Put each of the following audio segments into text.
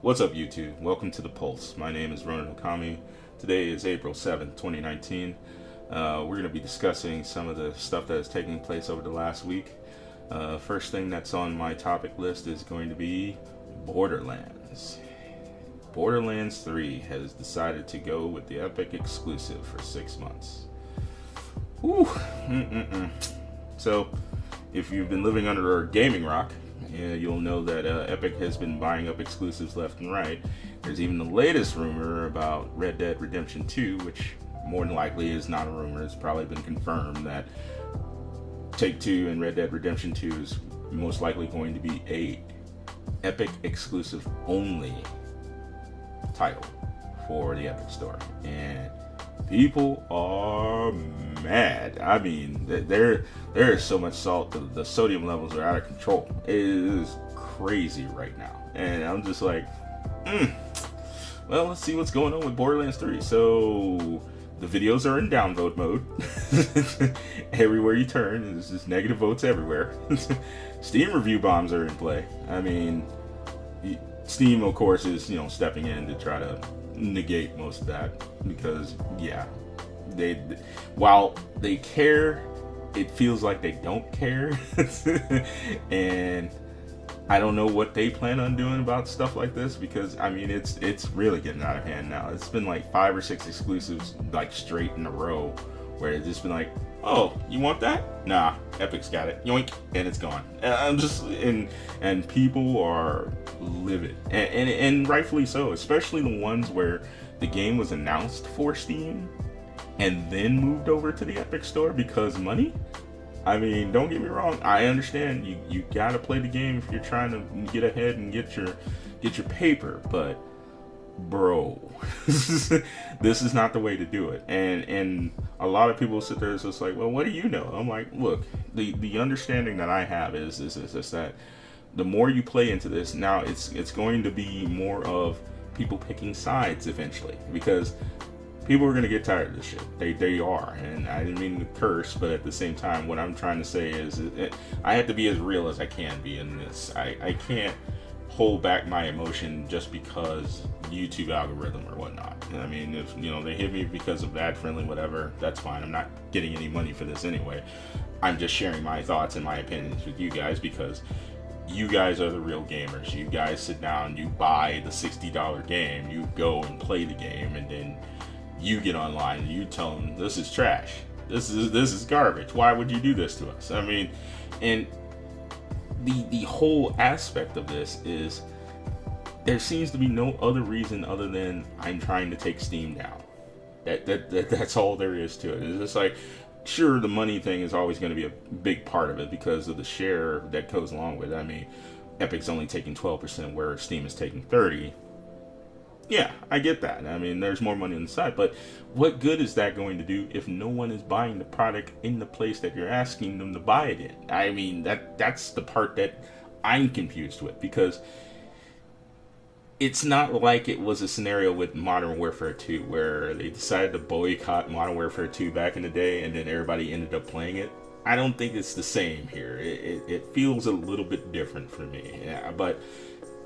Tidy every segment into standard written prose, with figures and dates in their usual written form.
What's up, YouTube? Welcome to The Pulse. My name is Ronin Okami. Today is April 7th, 2019. We're going to be discussing some of the stuff that is taking place over the last week. First thing that's on my topic list is going to be Borderlands. Borderlands 3 has decided to go with the Epic exclusive for 6 months. Whew. So, if you've been living under a gaming rock, you'll know that Epic has been buying up exclusives left and right. There's even the latest rumor about Red Dead Redemption 2, which more than likely is not a rumor. It's probably been confirmed that Take-Two and Red Dead Redemption 2 is most likely going to be a Epic exclusive only title for the Epic Store. And people are mad. I mean, there is so much salt. The sodium levels are out of control. It is crazy right now. And I'm just like, well, let's see what's going on with Borderlands 3. So the videos are in downvote mode. Everywhere you turn, there's just negative votes everywhere. Steam review bombs are in play. I mean, Steam, of course, is stepping in to try to negate most of that, because they while they care, it feels like they don't care. And I don't know what they plan on doing about stuff like this, because I mean it's really getting out of hand now. It's been like 5 or 6 exclusives like straight in a row where it's just been like, oh, you want that? Nah, Epic's got it. Yoink, and it's gone. And I'm just and people are livid, and rightfully so, especially the ones where the game was announced for Steam and then moved over to the Epic Store because money. I mean, don't get me wrong, I understand you gotta play the game if you're trying to get ahead and get your paper, but bro, this is not the way to do it. And a lot of people sit there and just like, well, what do you know? I'm like, look, the understanding that I have is that the more you play into this, now it's going to be more of people picking sides eventually, because people are going to get tired of this shit. They are. And I didn't mean to curse, but at the same time, what I'm trying to say is I have to be as real as I can be in this. I can't hold back my emotion just because YouTube algorithm or whatnot. I mean, if they hit me because of ad friendly whatever, that's fine. I'm not getting any money for this anyway. I'm just sharing my thoughts and my opinions with you guys, because you guys are the real gamers. You guys sit down, you buy the $60 game, you go and play the game, and then you get online and you tell them this is trash, this is garbage, why would you do this to us? I mean, and the whole aspect of this is there seems to be no other reason other than I'm trying to take Steam down. That's all there is to it. It's just like, sure, the money thing is always going to be a big part of it because of the share that goes along with it. I mean, Epic's only taking 12% where Steam is taking 30%. Yeah, I get that. I mean, there's more money on the side, but what good is that going to do if no one is buying the product in the place that you're asking them to buy it in? I mean, that's the part that I'm confused with, because it's not like it was a scenario with Modern Warfare 2 where they decided to boycott Modern Warfare 2 back in the day and then everybody ended up playing it. I don't think it's the same here. It feels a little bit different for me. Yeah, but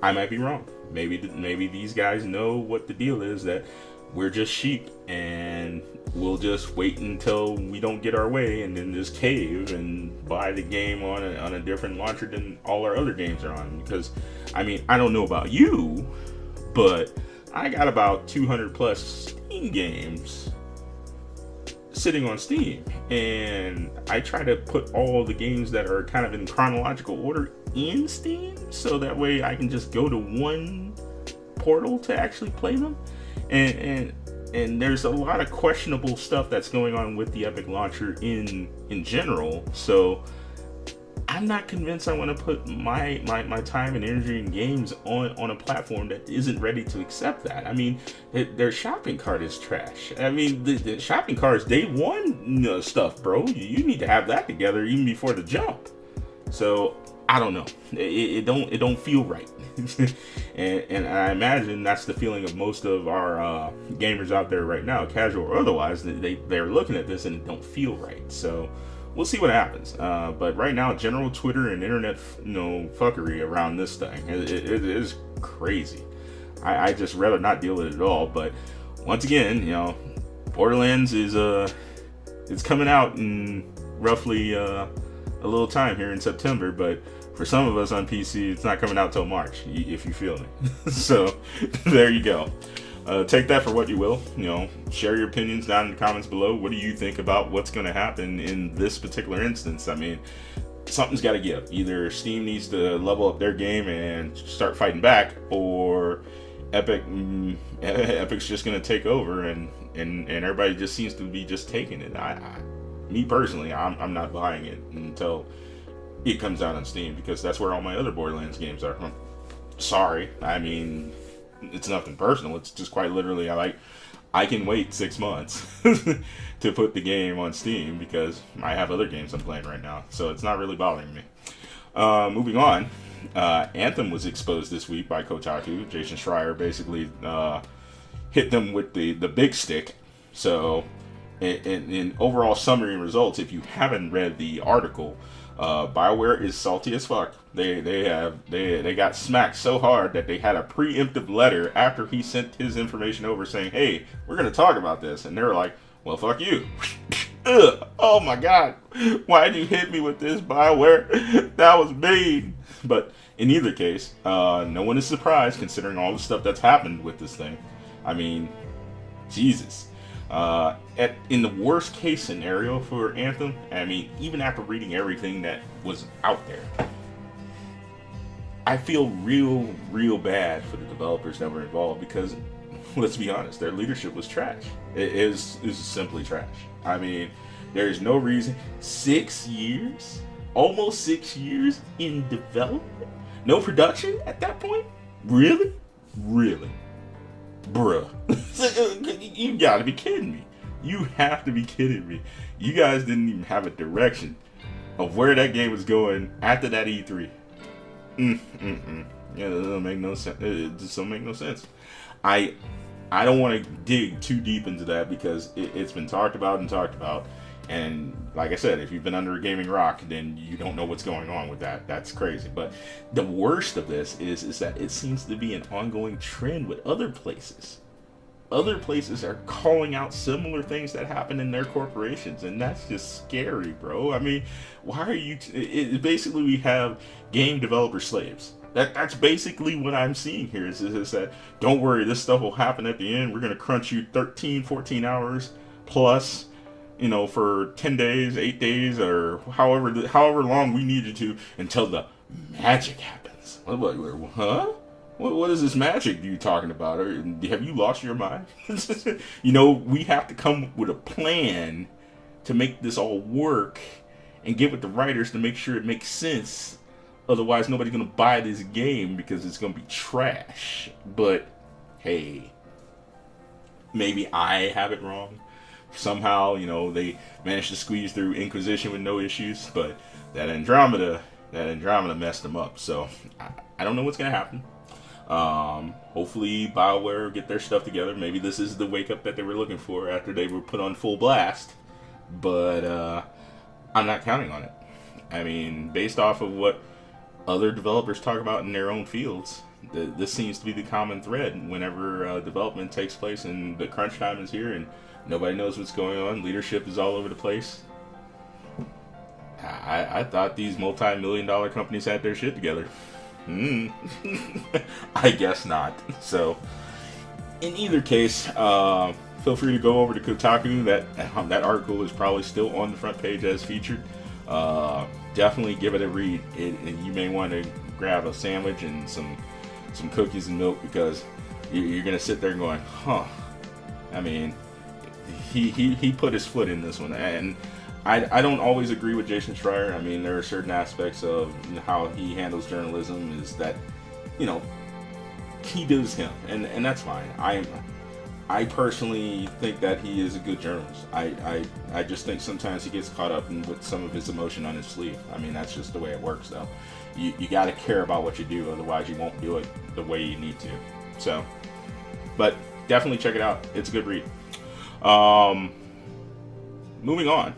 I might be wrong. Maybe these guys know what the deal is, that we're just sheep and we'll just wait until we don't get our way and then just cave and buy the game on a different launcher than all our other games are on. Because I mean, I don't know about you, but I got about 200 plus Steam games sitting on Steam, and I try to put all the games that are kind of in chronological order in Steam, so that way I can just go to one portal to actually play them. And there's a lot of questionable stuff that's going on with the Epic launcher in general, so I'm not convinced I want to put my time and energy in games on a platform that isn't ready to accept that. I mean, their shopping cart is trash. I mean, the shopping cart is day one stuff, bro. You need to have that together even before the jump. So I don't know. It don't feel right. and I imagine that's the feeling of most of our gamers out there right now, casual or otherwise. They're looking at this and it don't feel right. So we'll see what happens. But right now, general Twitter and internet, fuckery around this thing, it is crazy. I just rather not deal with it at all. But once again, Borderlands is it's coming out in roughly a little time here in September, but for some of us on PC, it's not coming out till March, if you feel me. So there you go. Take that for what you will. Share your opinions down in the comments below. What do you think about what's going to happen in this particular instance? I mean, something's got to give. Either Steam needs to level up their game and start fighting back, or Epic's just going to take over, and everybody just seems to be just taking it. Me personally, I'm not buying it until it comes out on Steam, because that's where all my other Borderlands games are. Sorry, I mean, it's nothing personal. It's just quite literally, I can wait 6 months to put the game on Steam because I have other games I'm playing right now. So it's not really bothering me. Moving on, Anthem was exposed this week by Kotaku. Jason Schreier basically hit them with the big stick. So in overall summary and results, if you haven't read the article, BioWare is salty as fuck. They got smacked so hard that they had a preemptive letter after he sent his information over saying, hey, we're going to talk about this. And they were like, well, fuck you. Ugh, oh my god, why'd you hit me with this, BioWare? That was mean. But in either case, no one is surprised considering all the stuff that's happened with this thing. I mean, Jesus. In the worst case scenario for Anthem, I mean, even after reading everything that was out there, I feel real bad for the developers that were involved, because let's be honest, their leadership was trash. It is simply trash. I mean, there is no reason. 6 years, almost 6 years in development, no production at that point. Really? Bruh. You gotta be kidding me. You have to be kidding me. You guys didn't even have a direction of where that game was going after that E3. Yeah, it doesn't make no sense. It just don't make no sense. I don't want to dig too deep into that, because it's been talked about. And like I said, if you've been under a gaming rock, then you don't know what's going on with that. That's crazy. But the worst of this is that it seems to be an ongoing trend with other places. Other places are calling out similar things that happen in their corporations, and that's just scary, bro. I mean, why are you... basically, we have game developer slaves. That's basically what I'm seeing here. Is that, don't worry, this stuff will happen at the end. We're going to crunch you 13, 14 hours plus, for 10 days, 8 days, or however long we need you to, until the magic happens. Huh? What is this magic you talking about? Or have you lost your mind? We have to come with a plan to make this all work and get with the writers to make sure it makes sense. Otherwise, nobody's going to buy this game because it's going to be trash. But, hey, maybe I have it wrong. Somehow, they managed to squeeze through Inquisition with no issues. But that Andromeda messed them up. So, I don't know what's going to happen. Hopefully BioWare get their stuff together. Maybe this is the wake up that they were looking for after they were put on full blast. But I'm not counting on it. I mean, based off of what other developers talk about in their own fields, this seems to be the common thread whenever development takes place and the crunch time is here and nobody knows what's going on. Leadership is all over the place. I thought these multi-million-dollar companies had their shit together. I guess not. So, in either case, feel free to go over to Kotaku. That article is probably still on the front page as featured. Definitely give it a read. And you may want to grab a sandwich and some cookies and milk, because you're gonna sit there going, huh. I mean, he put his foot in this one, and I don't always agree with Jason Schreier. I mean, there are certain aspects of how he handles journalism is that, he does him, and that's fine. I personally think that he is a good journalist. I just think sometimes he gets caught up with some of his emotion on his sleeve. I mean, that's just the way it works, though. You got to care about what you do, otherwise you won't do it the way you need to. So, but definitely check it out. It's a good read. Moving on.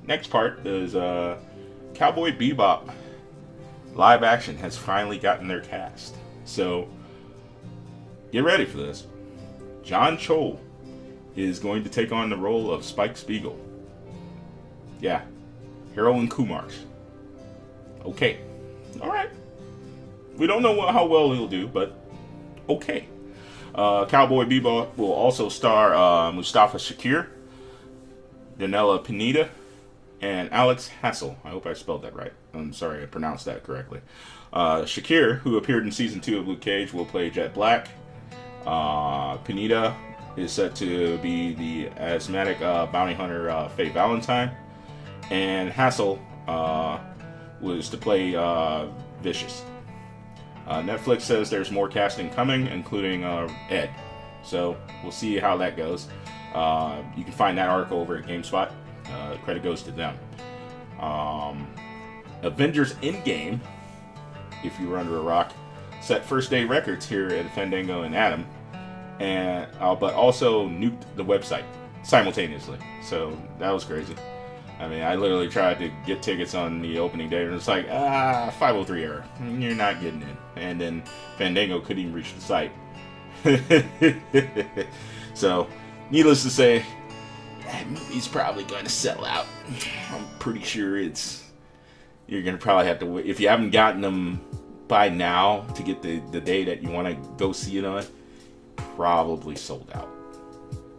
Next part is Cowboy Bebop live action has finally gotten their cast. So get ready for this. John Cho is going to take on the role of Spike Spiegel. Yeah, Harold and Kumar's. Okay, all right. We don't know how well he'll do, but okay. Cowboy Bebop will also star Mustafa Shakir, Danella Pineda, and Alex Hassel. I hope I spelled that right. I'm sorry I pronounced that correctly. Shakir, who appeared in season 2 of Luke Cage, will play Jet Black. Pineda is set to be the asthmatic bounty hunter Faye Valentine. And Hassel was to play Vicious. Netflix says there's more casting coming, including Ed. So we'll see how that goes. You can find that article over at GameSpot. Credit goes to them. Avengers Endgame, if you were under a rock, set first day records here at Fandango and Adam, and but also nuked the website simultaneously. So that was crazy. I mean, I literally tried to get tickets on the opening day, and it's like, 503 error. You're not getting in. And then Fandango couldn't even reach the site. So, needless to say, that movie's probably going to sell out. I'm pretty sure you're going to probably have to wait. If you haven't gotten them by now to get the day that you want to go see it on, probably sold out.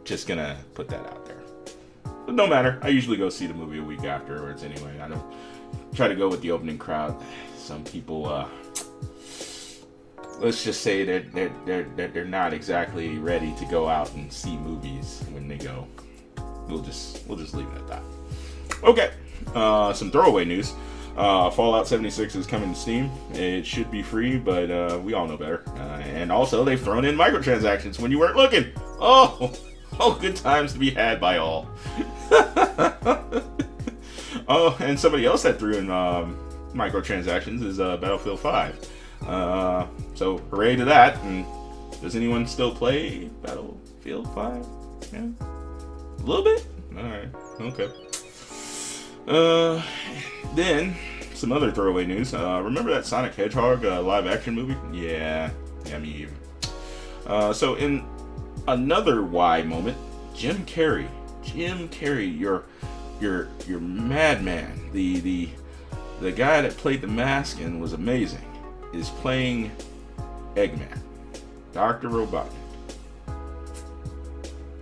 Just going to put that out there. But no matter, I usually go see the movie a week afterwards anyway. I don't try to go with the opening crowd. Some people, let's just say that they're not exactly ready to go out and see movies when they go. We'll just leave it at that. Okay, some throwaway news. Fallout 76 is coming to Steam. It should be free, but we all know better. And also, they've thrown in microtransactions when you weren't looking. Oh, good times to be had by all. Oh, and somebody else that threw in microtransactions is Battlefield 5. So, hooray to that. And does anyone still play Battlefield 5? Yeah. A little bit? Alright, okay. Then, some other throwaway news. Remember that Sonic Hedgehog live action movie? Yeah, me either. So, in another why moment, Jim Carrey, your madman, the guy that played the Mask and was amazing, is playing Eggman, Dr. Robotnik.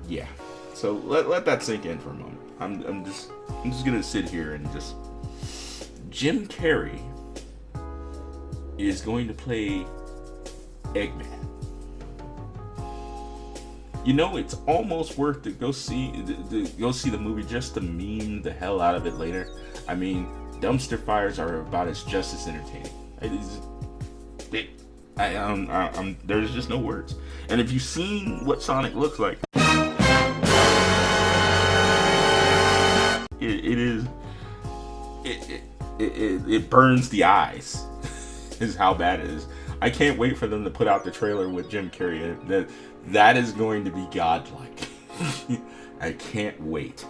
Yeah. So let that sink in for a moment. I'm just gonna sit here and just. Jim Carrey is going to play Eggman. You know, it's almost worth to go see the movie just to meme the hell out of it later. I mean, dumpster fires are about as just as entertaining. There's just no words. And if you've seen what Sonic looks like, it burns the eyes. Is how bad it is. I can't wait for them to put out the trailer with Jim Carrey. That is going to be godlike. I can't wait.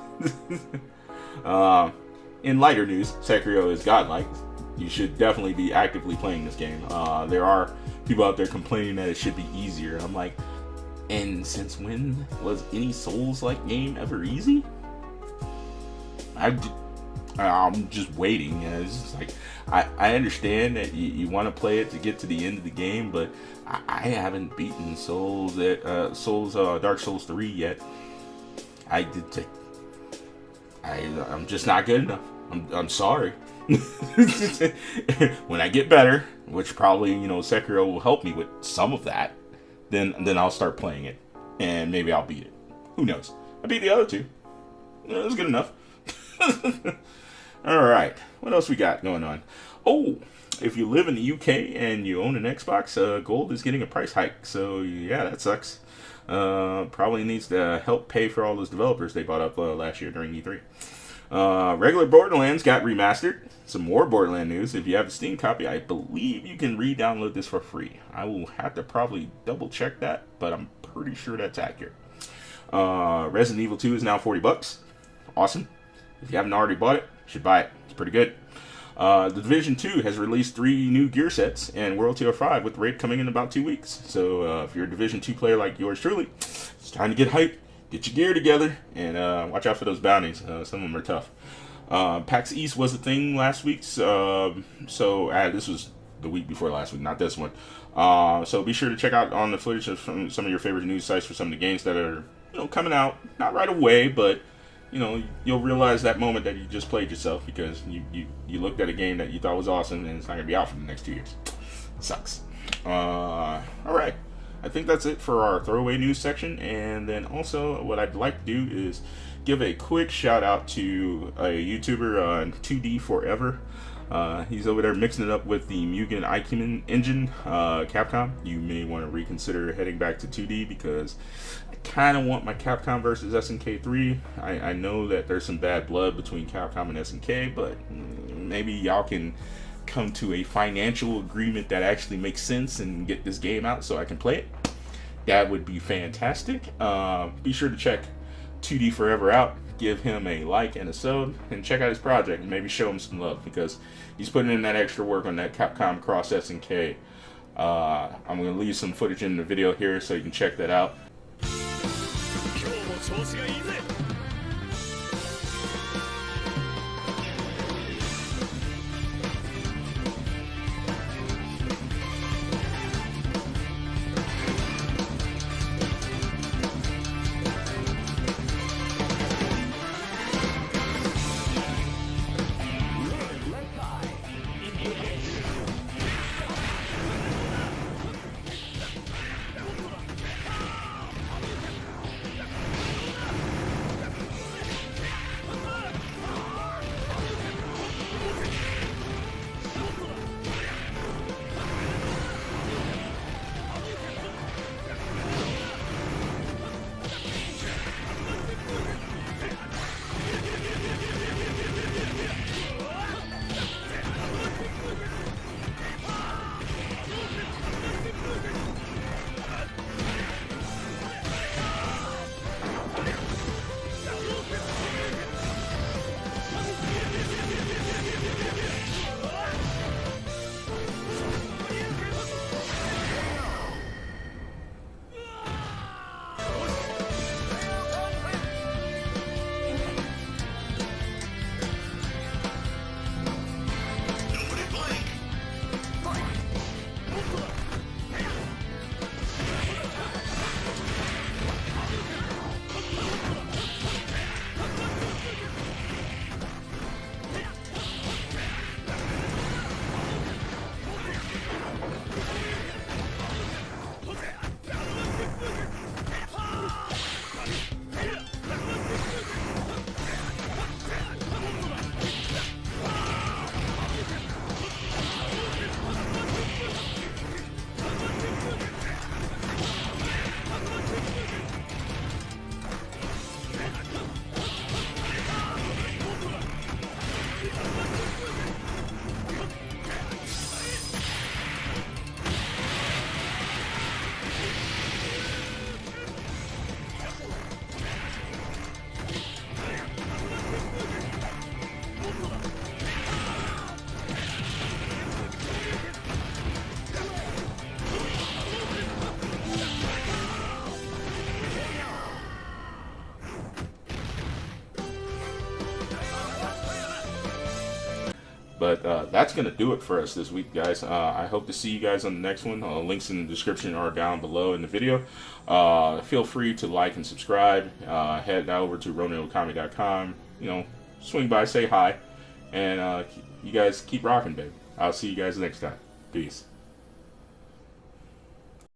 In lighter news, Sekiro is godlike. You should definitely be actively playing this game. There are people out there complaining that it should be easier. I'm like, and since when was any Souls-like game ever easy? I'm just waiting. It's just like, I understand that you want to play it to get to the end of the game, but I haven't beaten Dark Souls 3 yet. I'm just not good enough. I'm sorry. When I get better, which probably, Sekiro will help me with some of that, then I'll start playing it, and maybe I'll beat it. Who knows? I beat the other two. It was good enough. Alright, what else we got going on? Oh, if you live in the UK and you own an Xbox, Gold is getting a price hike. So, yeah, that sucks. Probably needs to help pay for all those developers they bought up last year during E3. Regular Borderlands got remastered. Some more Borderland news. If you have a Steam copy, I believe you can re-download this for free. I will have to probably double check that, but I'm pretty sure that's accurate. Resident Evil 2 is now $40. Awesome. If you haven't already bought it, you should buy it. It's pretty good. The Division 2 has released 3 new gear sets and World Tier 5 with the raid coming in about 2 weeks. So if you're a Division 2 player like yours truly, it's time to get hyped, get your gear together, and watch out for those bounties. Some of them are tough. PAX East was a thing last week, so this was the week before last week, not this one. So be sure to check out on the footage of some of your favorite news sites for some of the games that are coming out, not right away, but you'll realize that moment that you just played yourself because you looked at a game that you thought was awesome and it's not going to be out for the next 2 years. Sucks. Alright. I think that's it for our throwaway news section. And then also what I'd like to do is give a quick shout out to a YouTuber, 2D Forever. He's over there mixing it up with the Mugen Ikemen engine, Capcom. You may want to reconsider heading back to 2D because I kind of want my Capcom versus SNK 3. I know that there's some bad blood between Capcom and SNK, but maybe y'all can come to a financial agreement that actually makes sense and get this game out so I can play it. That would be fantastic. Be sure to check 2D Forever out. Give him a like and a sub, and check out his project, and maybe show him some love, because he's putting in that extra work on that Capcom Cross SNK. I'm going to leave some footage in the video here so you can check that out. But that's going to do it for us this week, guys. I hope to see you guys on the next one. Links in the description are down below in the video. Feel free to like and subscribe. Head over to RoninOkami.com. Swing by, say hi. And you guys keep rocking, baby. I'll see you guys next time. Peace.